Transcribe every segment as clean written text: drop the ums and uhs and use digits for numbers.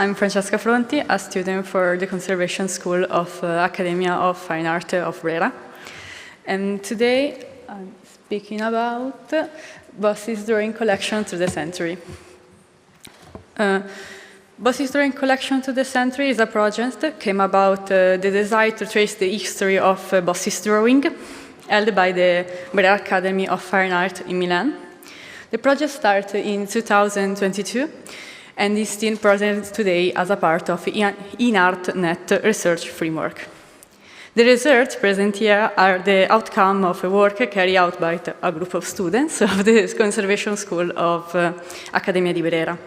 I'm Francesca Fronti, a student for the Conservation School of Accademia of Fine Art of Brera. And today I'm speaking about Bossi's drawing collection through the century. Bossi's drawing collection through the century is a project that came about the desire to trace the history of Bossi's drawing, held by the Brera Academy of Fine Art in Milan. The project started in 2022 and is still present today as a part of INART-NET research framework. The research present here are the outcome of a work carried out by a group of students of the Conservation School of Accademia di Brera.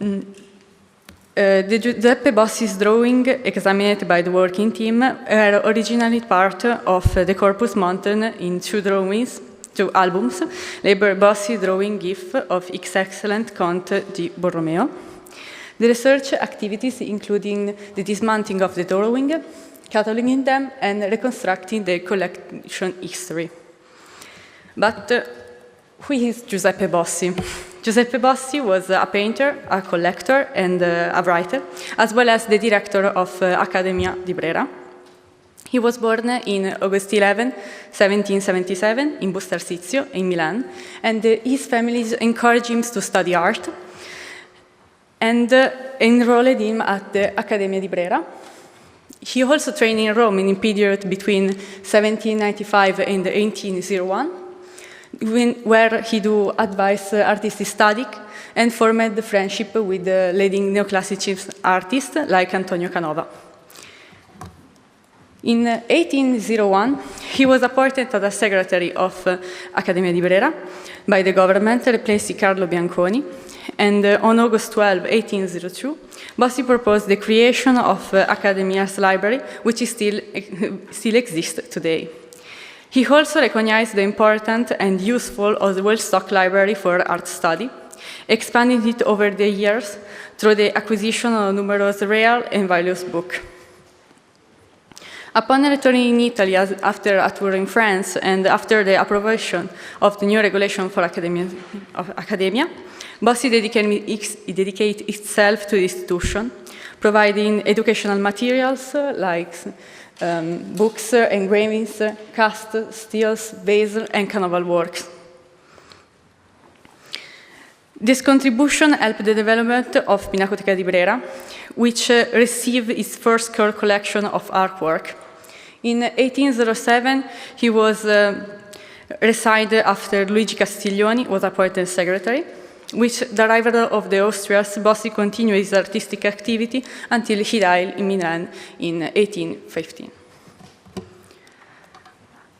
The Giuseppe Bossi's drawing, examined by the working team, were originally part of the corpus mounted in two albums, labeled Bossi Drawing GIF of X Excellent Conte di Borromeo. The research activities including the dismantling of the drawing, cataloging them, and reconstructing the collection history. But who is Giuseppe Bossi? Giuseppe Bossi was a painter, a collector, and a writer, as well as the director of Accademia di Brera. He was born in August 11, 1777, in Bustarsizio, in Milan, and his family encouraged him to study art and enrolled him at the Accademia di Brera. He also trained in Rome in the period between 1795 and 1801, where he do advise artistic study and formed the friendship with the leading neoclassicist artists like Antonio Canova. In 1801, he was appointed as secretary of Accademia di Brera by the government, replacing Carlo Bianconi. And on August 12, 1802, Bossi proposed the creation of Accademia's library, which still exists today. He also recognized the important and useful of the well-stocked library for art study, expanding it over the years through the acquisition of numerous rare and valuable books. Upon returning in Italy after a tour in France and after the approbation of the new regulation for Accademia, Bossi dedicated itself to the institution, providing educational materials like books, engravings, casts, steels, vases, and Canova works. This contribution helped the development of Pinacoteca di Brera, which received its first core collection of artwork. In 1807, he was resigned after Luigi Castiglioni was appointed secretary. With the arrival of the Austrians, Bossi continued his artistic activity until he died in Milan in 1815.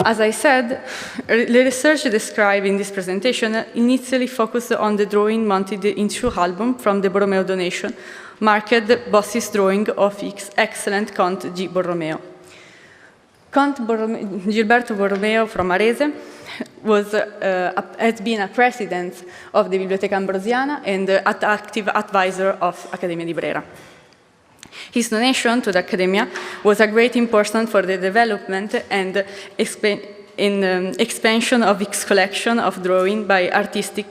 As I said, the research described in this presentation initially focused on the drawing mounted in two albums from the Borromeo donation, marked Bossi's drawing of X Excellent Conte di Borromeo. Count Gilberto Borromeo from Arese has been a president of the Biblioteca Ambrosiana and an active advisor of Accademia di Brera. His donation to the Accademia was a great importance for the development and expansion of its collection of drawing by artists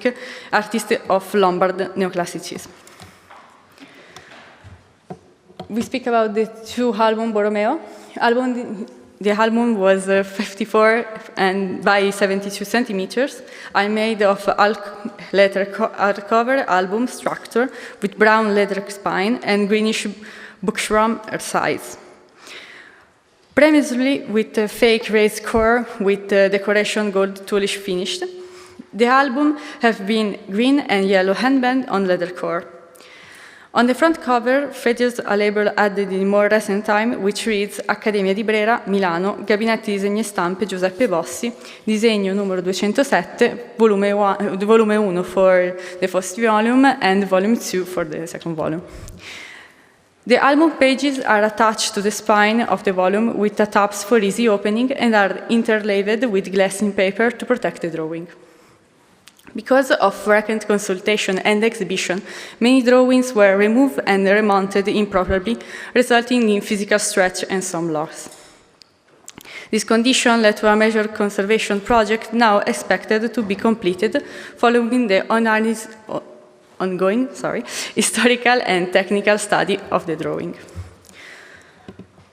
of Lombard neoclassicism. We speak about the two albums Borromeo. The album was 54 and by 72 centimeters. I made of leather hardcover album structure with brown leather spine and greenish buckram sides. Previously with a fake raised core with decoration gold toolish finished. The album have been green and yellow handband on leather core. On the front cover features a label added in more recent time, which reads Accademia di Brera, Milano, Gabinetto Disegni e Stampe Giuseppe Bossi, disegno numero 207, volume 1 for the first volume and volume 2 for the second volume. The album pages are attached to the spine of the volume with tabs for easy opening and are interleaved with glassine paper to protect the drawing. Because of frequent consultation and exhibition, many drawings were removed and remounted improperly, resulting in physical stretch and some loss. This condition led to a major conservation project now expected to be completed following the ongoing historical and technical study of the drawing.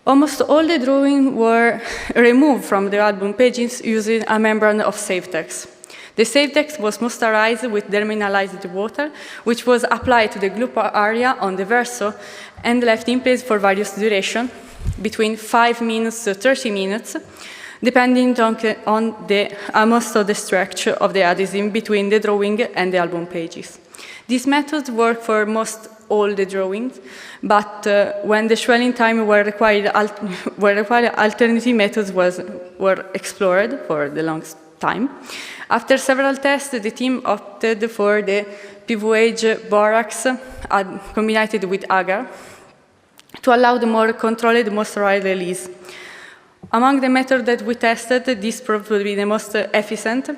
Almost all the drawings were removed from the album pages using a membrane of safe text. The safe text was moisturized with demineralized water, which was applied to the glue area on the verso and left in place for various duration, between 5 minutes to 30 minutes, depending on the most of the stretch of the adhesive between the drawing and the album pages. These methods work for most all the drawings, but when the swelling time were required alternative methods were explored for the long time. After several tests, the team opted for the PVH borax combined with agar to allow the more controlled moisture release. Among the methods that we tested, this proved to be the most efficient,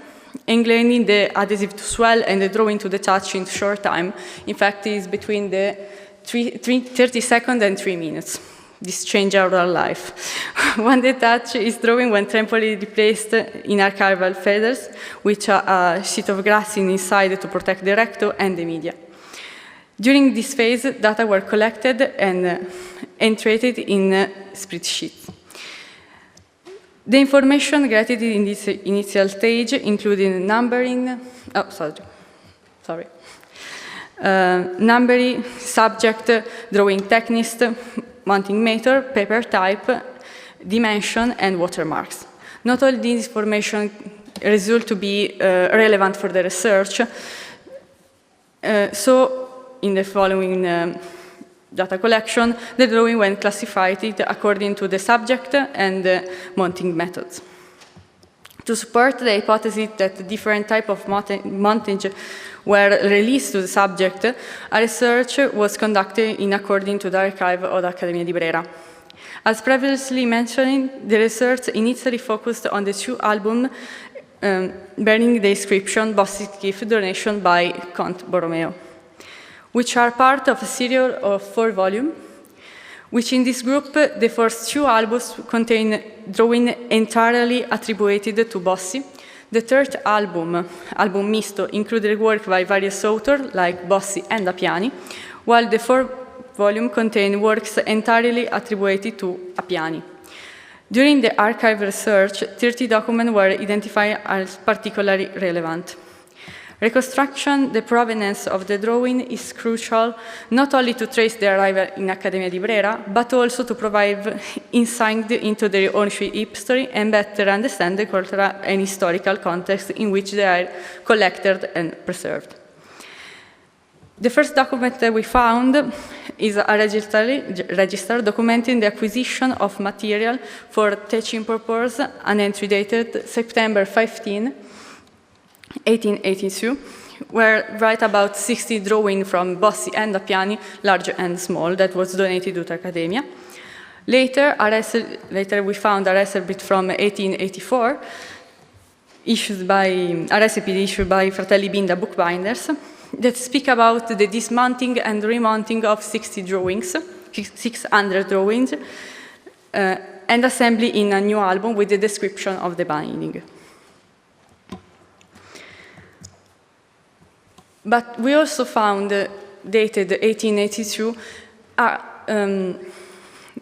enabling the adhesive to swell and the drawing to detach in short time. In fact, it is between the 30 seconds and 3 minutes. This changed our life. When the touch is drawing when temporarily placed in archival feathers, with a sheet of glass inside to protect the recto and the media. During this phase, data were collected and entered in spreadsheets. The information gathered in this initial stage, including numbering, numbering, subject, drawing technique, mounting method, paper type, dimension, and watermarks. Not all this information result to be relevant for the research. So, in the following data collection, the drawing went classified according to the subject and the mounting methods. To support the hypothesis that different types of montage were released to the subject, a research was conducted in according to the archive of the Accademia di Brera. As previously mentioned, the research initially focused on the 2 albums bearing the inscription Bossi's gift donation by Count Borromeo, which are part of a series of 4 volumes, which in this group, the first 2 albums contain drawings entirely attributed to Bossi. The third album, Album Misto, included work by various authors like Bossi and Appiani, while the 4th volume contained works entirely attributed to Appiani. During the archive research, 30 documents were identified as particularly relevant. Reconstruction, the provenance of the drawing is crucial not only to trace their arrival in Accademia di Brera, but also to provide insight into their ownership history and better understand the cultural and historical context in which they are collected and preserved. The first document that we found is a register documenting the acquisition of material for teaching purpose, an entry dated September 15, 1882, where write about 60 drawings from Bossi and Appiani, large and small, that was donated to Accademia. Later we found a recipe from 1884, issued by a recipe issued by Fratelli Binda bookbinders, that speak about the dismounting and remounting of 60 drawings, 600 drawings, and assembly in a new album with the description of the binding. But we also found, dated 1882,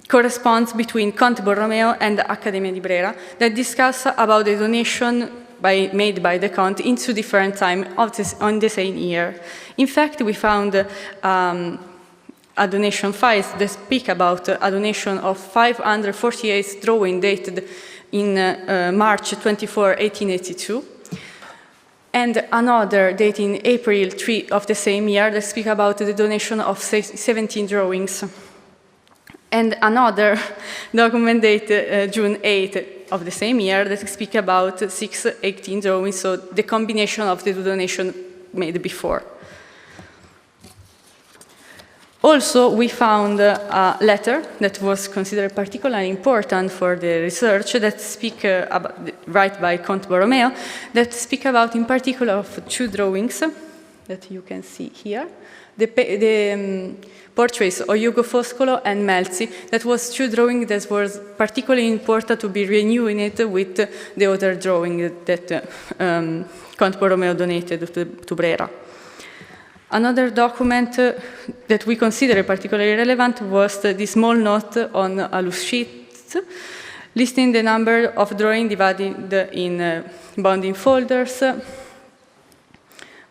corresponds between Conte Borromeo and the Accademia di Brera that discuss about the donation made by the Count in 2 different times on the same year. In fact, we found a donation files that speak about a donation of 548 drawings dated in March 24, 1882. And another dating April 3 of the same year that speak about the donation of 17 drawings. And another document dated June 8 of the same year that speak about 18 drawings, so the combination of the 2 donations made before. Also, we found a letter that was considered particularly important for the research that speak write by Count Borromeo, that speak about in particular of 2 drawings that you can see here. The portraits of Ugo Foscolo and Melzi, that was 2 drawings that was particularly important to be renewed with the other drawing that Count Borromeo donated to Brera. Another document that we consider particularly relevant was the small note on a loose sheet, listing the number of drawings divided in bounding folders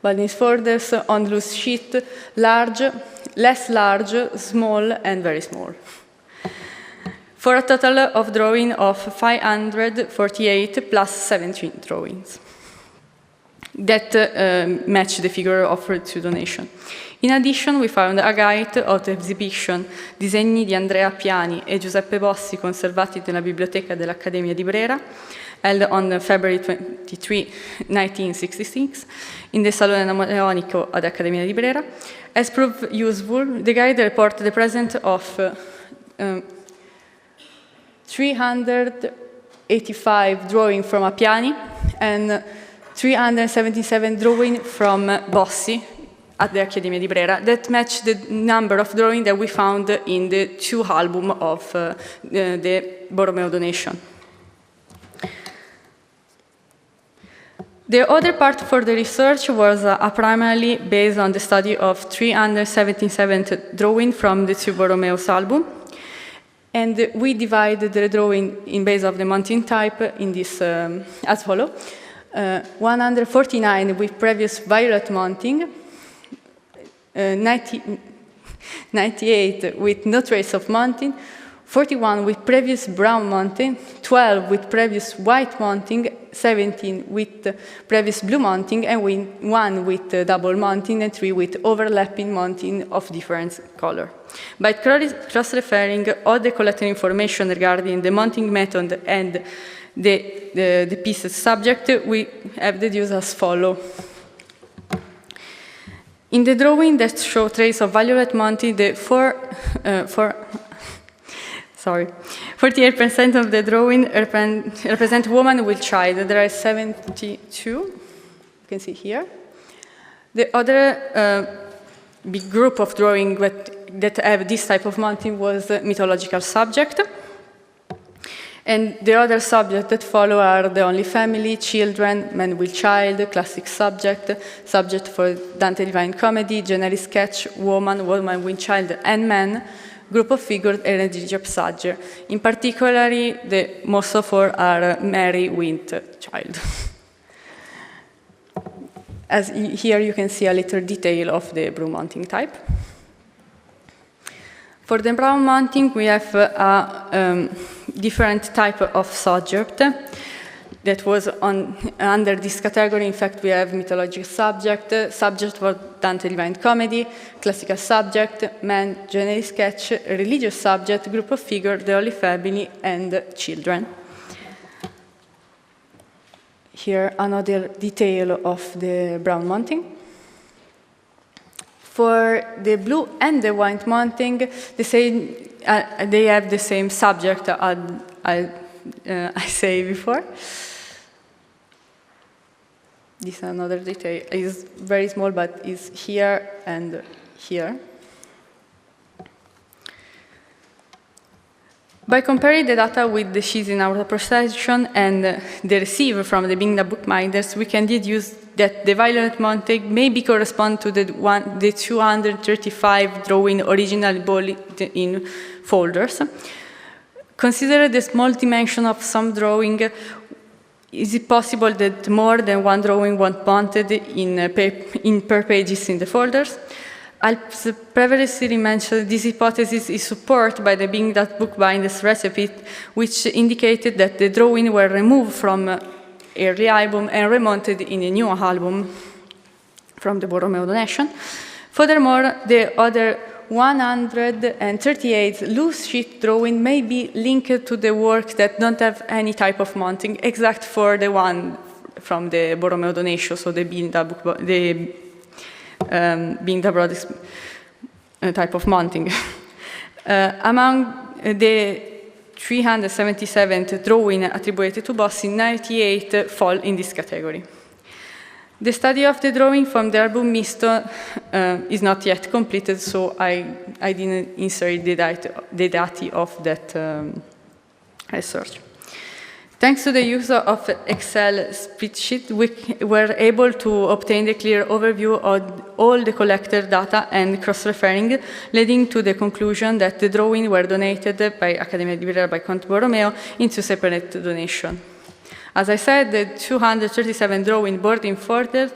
on loose sheet, large, less large, small, and very small, for a total of drawing of 548 plus 17 drawings that match the figure offered to donation. In addition, we found a guide of the exhibition Disegni di Andrea Piani e Giuseppe Bossi conservati nella biblioteca dell'Accademia di Brera, held on February 23, 1966, in the Salone Napoleonico at the Accademia di Brera. As proved useful, the guide reported the presence of 385 drawings from Appiani and 377 drawings from Bossi at the Accademia di Brera that match the number of drawings that we found in the 2 albums of the Borromeo donation. The other part for the research was primarily based on the study of 377 drawings from the 2 Borromeo's album. And we divided the drawing in base of the mounting type in this as follows. 149 with previous violet mounting, 98 with no trace of mounting, 41 with previous brown mounting, 12 with previous white mounting, 17 with previous blue mounting, and 1 with double mounting, and 3 with overlapping mounting of different color. By cross-referring all the collected information regarding the mounting method and the piece's subject, we have deduced as follows. In the drawing that show trace of violet mounting, the 48% of the drawing represent woman with child. There are 72, you can see here. The other big group of drawings that have this type of mounting was mythological subject. And the other subjects that follow are the only family, children, man with child, classic subject, subject for Dante Divine Comedy, generic sketch, woman with child, and man, group of figures, and religious subject. In particular, the most of all are Mary with child. As here you can see a little detail of the blue mounting type. For the brown mounting, we have a different type of subject that was under this category. In fact, we have mythological subject, subject for Dante Divine Comedy, classical subject, man, generic sketch, religious subject, group of figures, the Holy Family, and children. Here, another detail of the brown mounting. For the blue and the white mounting, they have the same subject I say before. This is another detail. It's very small, but it's here and here. By comparing the data with the sheets in our procession and the receiver from the Bingda bookbinders, we can deduce that the violet mounting maybe correspond to the 235 drawing originally bulleted in folders. Consider the small dimension of some drawing. Is it possible that more than one drawing was mounted in per pages in the folders? As previously mentioned, this hypothesis is supported by the Bingda bookbinder's recipe, which indicated that the drawings were removed from early album and remounted in a new album from the Borromeo donation. Furthermore, the other 138 loose sheet drawings may be linked to the work that don't have any type of mounting, except for the one from the Borromeo donation, so the Bingda Brothers type of mounting. Among the 377 drawings attributed to Bossi, 98 fall in this category. The study of the drawing from the album Misto is not yet completed, so I didn't insert the data of that research. Thanks to the use of Excel spreadsheet, we were able to obtain a clear overview of all the collected data and cross-referring, leading to the conclusion that the drawings were donated by Accademia di Brera by Conte Borromeo into separate donation. As I said, the 237 drawings board in Fronti,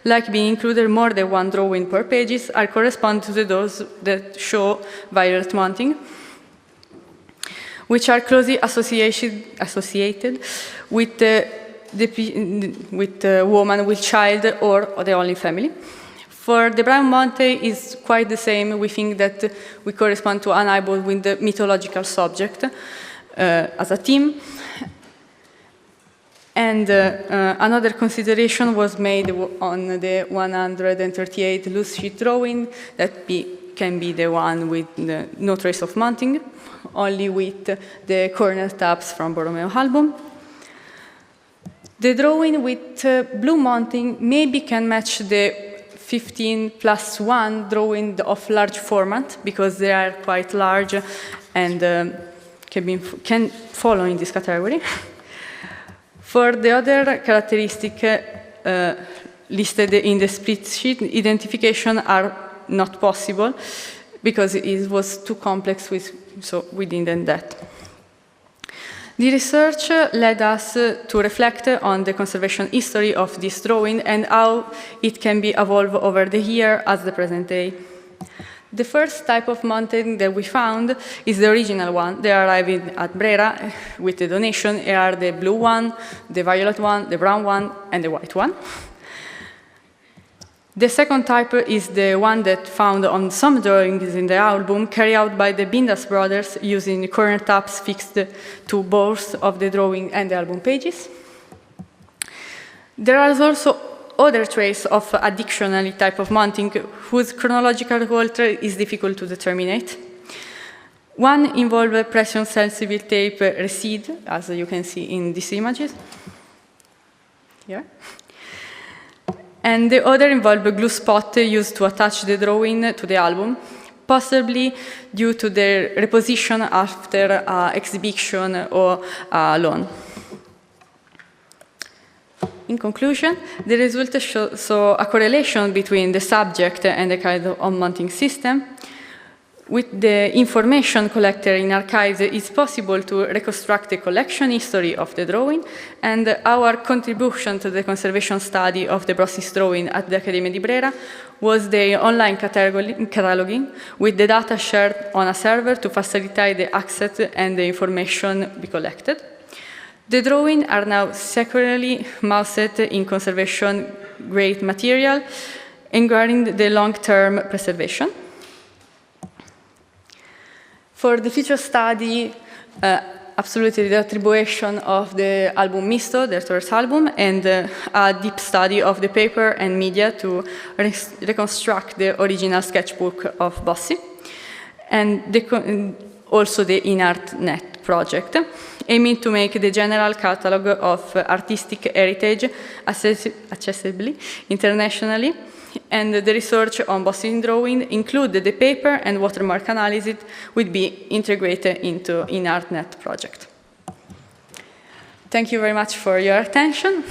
like being included more than one drawing per pages, are correspond to those that show violet mounting, which are closely associated with the woman with child or the only family. For the brown mountain is quite the same. We think that we correspond to an eyeball with the mythological subject as a theme. And another consideration was made on the 138 loose sheet drawing that can be the one with no trace of mounting, only with the corner tabs from Borromeo album. The drawing with blue mounting maybe can match the 15+1 drawing of large format, because they are quite large and can follow in this category. For the other characteristic listed in the spreadsheet, identification are not possible because it was too complex, so we didn't that. The research led us to reflect on the conservation history of this drawing and how it can be evolved over the year as the present day. The first type of mounting that we found is the original one. They arrived at Brera with the donation. Here are the blue one, the violet one, the brown one, and the white one. The second type is the one that found on some drawings in the album, carried out by the Bindas brothers using corner tabs fixed to both of the drawing and the album pages. There are also other traces of additional type of mounting whose chronological order is difficult to determine. One involves pressure-sensitive tape resid, as you can see in these images. Here. And the other involves a glue spot used to attach the drawing to the album, possibly due to the reposition after an exhibition or a loan. In conclusion, the results show a correlation between the subject and the kind of mounting system. With the information collected in archives, it's possible to reconstruct the collection history of the drawing, and our contribution to the conservation study of the Bossi's drawing at the Accademia di Brera was the online cataloging with the data shared on a server to facilitate the access and the information we collected. The drawings are now securely mounted in conservation-grade material, ensuring the long-term preservation. For the future study, absolutely the attribution of the album Misto, the first album, and a deep study of the paper and media to reconstruct the original sketchbook of Bossi, and also the InArtNet project, aiming to make the general catalog of artistic heritage accessible internationally. And the research on Bossi drawing included the paper and watermark analysis would be integrated into InArtNet project. Thank you very much for your attention.